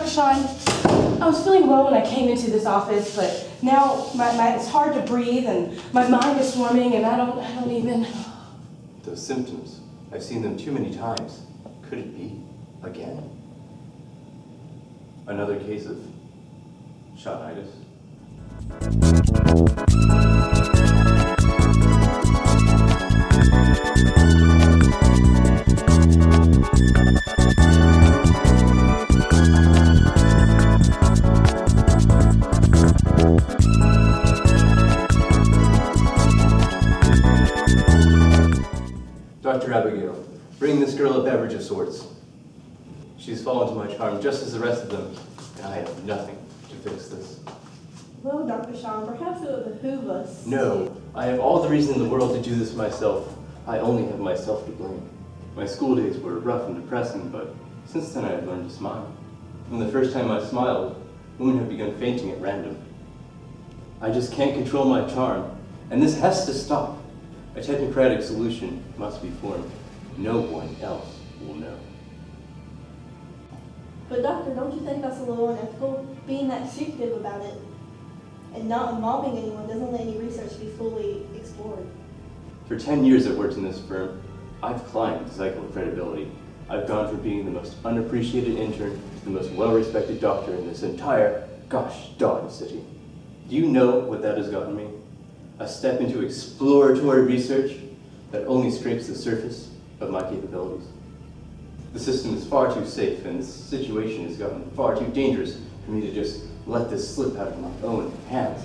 Sean, I was feeling well when I came into this office, but now it's hard to breathe and my mind is swarming and I don't even... Those symptoms, I've seen them too many times. Could it be again? Another case of shotinitis. Dr. Abigail, bring this girl a beverage of sorts. She's fallen to my charm just as the rest of them, and I have nothing to fix this. Well, Dr. Sean, perhaps it would behoove us No, I have all the reason in the world to do this myself. I only have myself to blame. My school days were rough and depressing, but since then I have learned to smile. And the first time I smiled, women have begun fainting at random. I just can't control my charm, and this has to stop. A technocratic solution must be formed. No one else will know. But doctor, don't you think that's a little unethical? Being that secretive about it and not involving anyone doesn't let any research be fully explored. For 10 years I've worked in this firm. I've climbed the cycle of credibility. I've gone from being the most unappreciated intern to the most well-respected doctor in this entire gosh darn city. Do you know what that has gotten me? A step into exploratory research that only scrapes the surface of my capabilities. The system is far too safe, and this situation has gotten far too dangerous for me to just let this slip out of my own hands.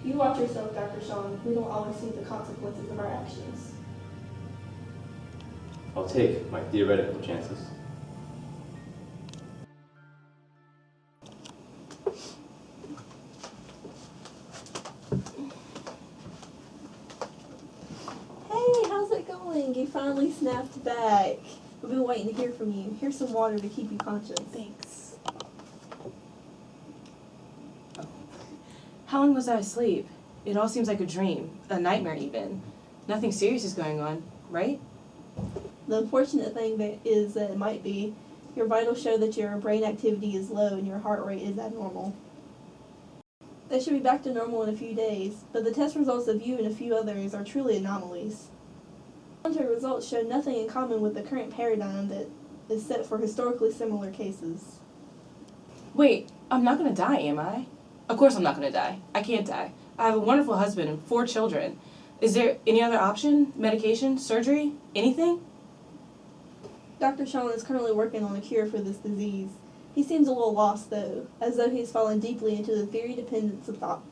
You watch yourself, Dr. Sean. We don't always see the consequences of our actions. I'll take my theoretical chances. Hey, how's it going? You finally snapped back. We've been waiting to hear from you. Here's some water to keep you conscious. Thanks. How long was I asleep? It all seems like a dream, a nightmare even. Nothing serious is going on, right? The unfortunate thing is that it might be. Your vitals show that your brain activity is low and your heart rate is abnormal. They should be back to normal in a few days, but the test results of you and a few others are truly anomalies. The results show nothing in common with the current paradigm that is set for historically similar cases. Wait, I'm not gonna die, am I? Of course I'm not gonna die. I can't die. I have a wonderful husband and 4 children. Is there any other option? Medication? Surgery? Anything? Dr. Sean is currently working on a cure for this disease. He seems a little lost, though, as though he's fallen deeply into the theory dependence of thought.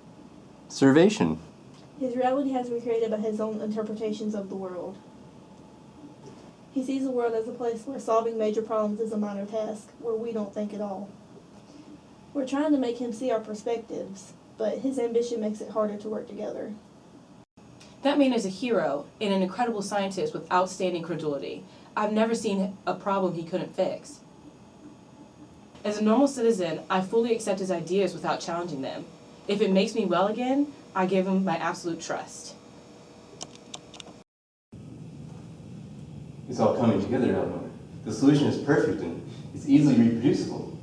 Servation. His reality has been created by his own interpretations of the world. He sees the world as a place where solving major problems is a minor task, where we don't think at all. We're trying to make him see our perspectives, but his ambition makes it harder to work together. That man is a hero and an incredible scientist with outstanding credulity. I've never seen a problem he couldn't fix. As a normal citizen, I fully accept his ideas without challenging them. If it makes me well again, I give him my absolute trust. It's all coming together, Eleanor. The solution is perfect and it's easily reproducible.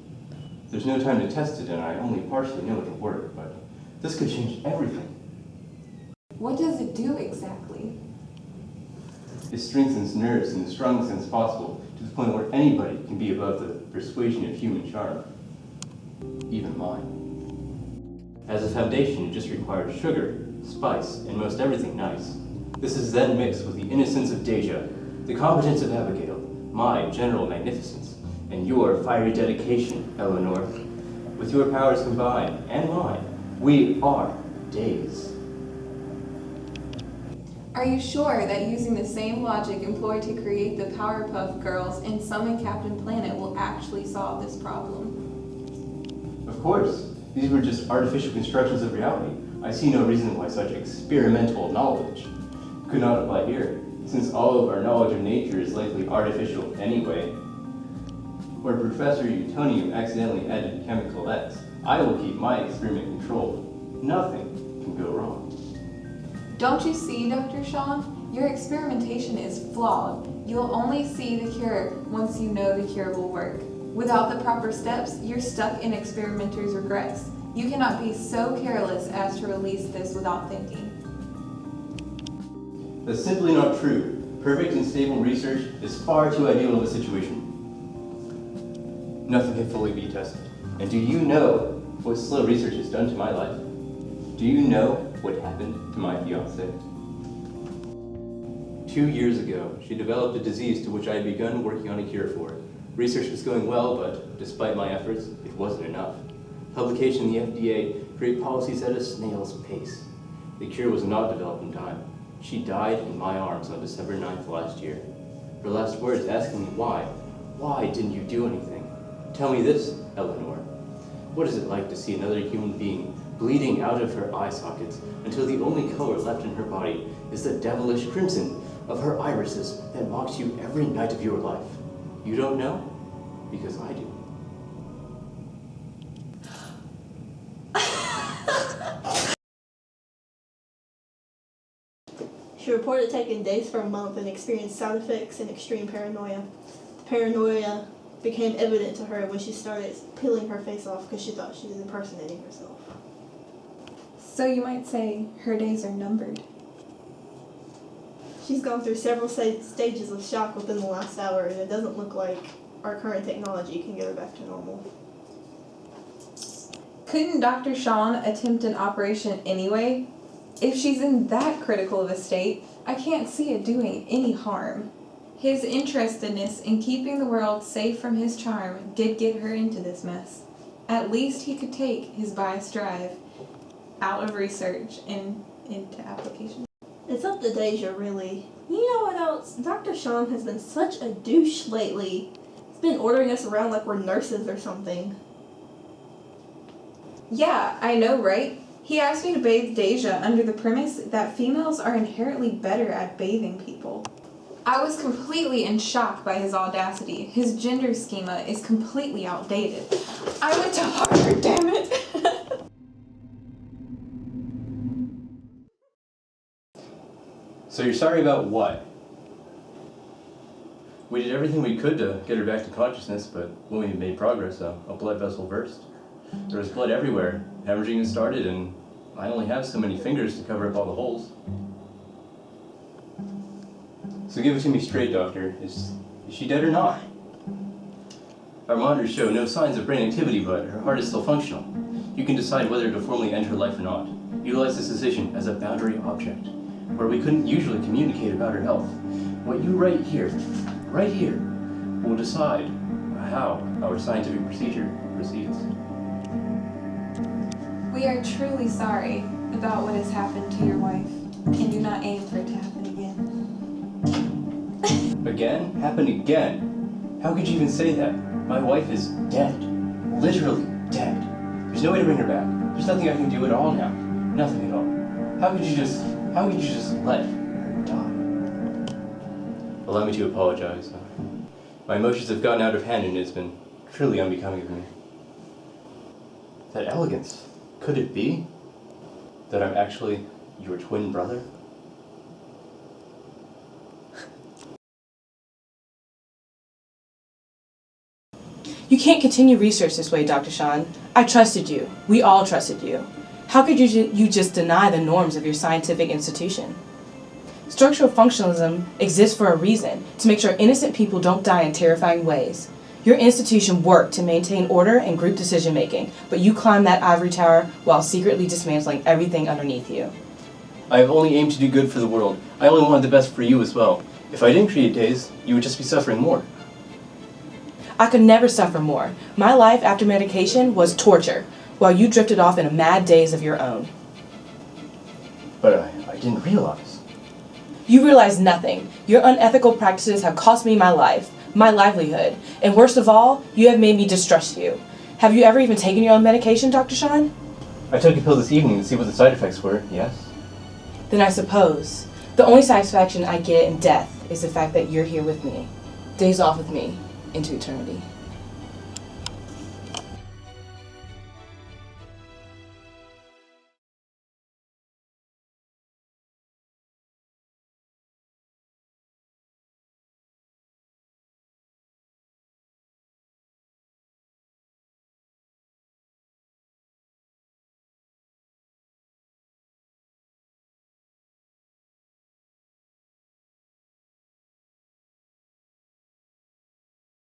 There's no time to test it, and I only partially know it'll work, but this could change everything. What does it do exactly? It strengthens nerves in the strongest sense possible, to the point where anybody can be above the persuasion of human charm. Even mine. As a foundation, it just requires sugar, spice, and most everything nice. This is then mixed with the innocence of Deja, the competence of Abigail, my general magnificence, and your fiery dedication, Eleanor. With your powers combined, and mine, we are Days. Are you sure that using the same logic employed to create the Powerpuff Girls and summon Captain Planet will actually solve this problem? Of course. These were just artificial constructions of reality. I see no reason why such experimental knowledge could not apply here, since all of our knowledge of nature is likely artificial anyway. Where Professor Utonium accidentally added chemical X, I will keep my experiment controlled. Nothing can go wrong. Don't you see, Dr. Sean? Your experimentation is flawed. You'll only see the cure once you know the cure will work. Without the proper steps, you're stuck in experimenters' regrets. You cannot be so careless as to release this without thinking. That's simply not true. Perfect and stable research is far too ideal of a situation. Nothing can fully be tested. And do you know what slow research has done to my life? Do you know what happened to my fiancée? 2 years ago, she developed a disease to which I had begun working on a cure for. Research was going well, but despite my efforts, it wasn't enough. Publication in the FDA created policies at a snail's pace. The cure was not developed in time. She died in my arms on December 9th last year. Her last words asking me why. Why didn't you do anything? Tell me this, Eleanor. What is it like to see another human being bleeding out of her eye sockets until the only color left in her body is the devilish crimson of her irises that mocks you every night of your life? You don't know? Because I do. She reported taking days for a month and experienced side effects and extreme paranoia. The paranoia became evident to her when she started peeling her face off because she thought she was impersonating herself. So you might say her days are numbered. She's gone through several stages of shock within the last hour, and it doesn't look like our current technology can get her back to normal. Couldn't Dr. Sean attempt an operation anyway? If she's in that critical of a state, I can't see it doing any harm. His interestedness in keeping the world safe from his charm did get her into this mess. At least he could take his biased drive out of research and into application. It's up to Deja, really. You know what else? Dr. Sean has been such a douche lately. He's been ordering us around like we're nurses or something. Yeah, I know, right? He asked me to bathe Deja under the premise that females are inherently better at bathing people. I was completely in shock by his audacity. His gender schema is completely outdated. I went to Harvard, damn it! So you're sorry about what? We did everything we could to get her back to consciousness, but when we made progress, a blood vessel burst. There was blood everywhere. Hemorrhaging had started, and I only have so many fingers to cover up all the holes. So give it to me straight, doctor. Is she dead or not? Our monitors show no signs of brain activity, but her heart is still functional. You can decide whether to formally end her life or not. Utilize this decision as a boundary object, where we couldn't usually communicate about her health. What you write here, will decide how our scientific procedure proceeds. We are truly sorry about what has happened to your wife, and do not aim for it to happen again. Again? Happen again? How could you even say that? My wife is dead. Literally dead. There's no way to bring her back. There's nothing I can do at all now. Nothing at all. How could you just let her die? Allow me to apologize. My emotions have gotten out of hand and it's been truly unbecoming of me. That elegance. Could it be that I'm actually your twin brother? You can't continue research this way, Dr. Sean. I trusted you. We all trusted you. How could you just deny the norms of your scientific institution? Structural functionalism exists for a reason, to make sure innocent people don't die in terrifying ways. Your institution worked to maintain order and group decision-making, but you climbed that ivory tower while secretly dismantling everything underneath you. I have only aimed to do good for the world. I only wanted the best for you as well. If I didn't create days, you would just be suffering more. I could never suffer more. My life after medication was torture, while you drifted off in a mad daze of your own. But I didn't realize. You realize nothing. Your unethical practices have cost me my life, my livelihood, and worst of all, you have made me distrust you. Have you ever even taken your own medication, Dr. Sean? I took a pill this evening to see what the side effects were, yes. Then I suppose the only satisfaction I get in death is the fact that you're here with me, days off with me, into eternity.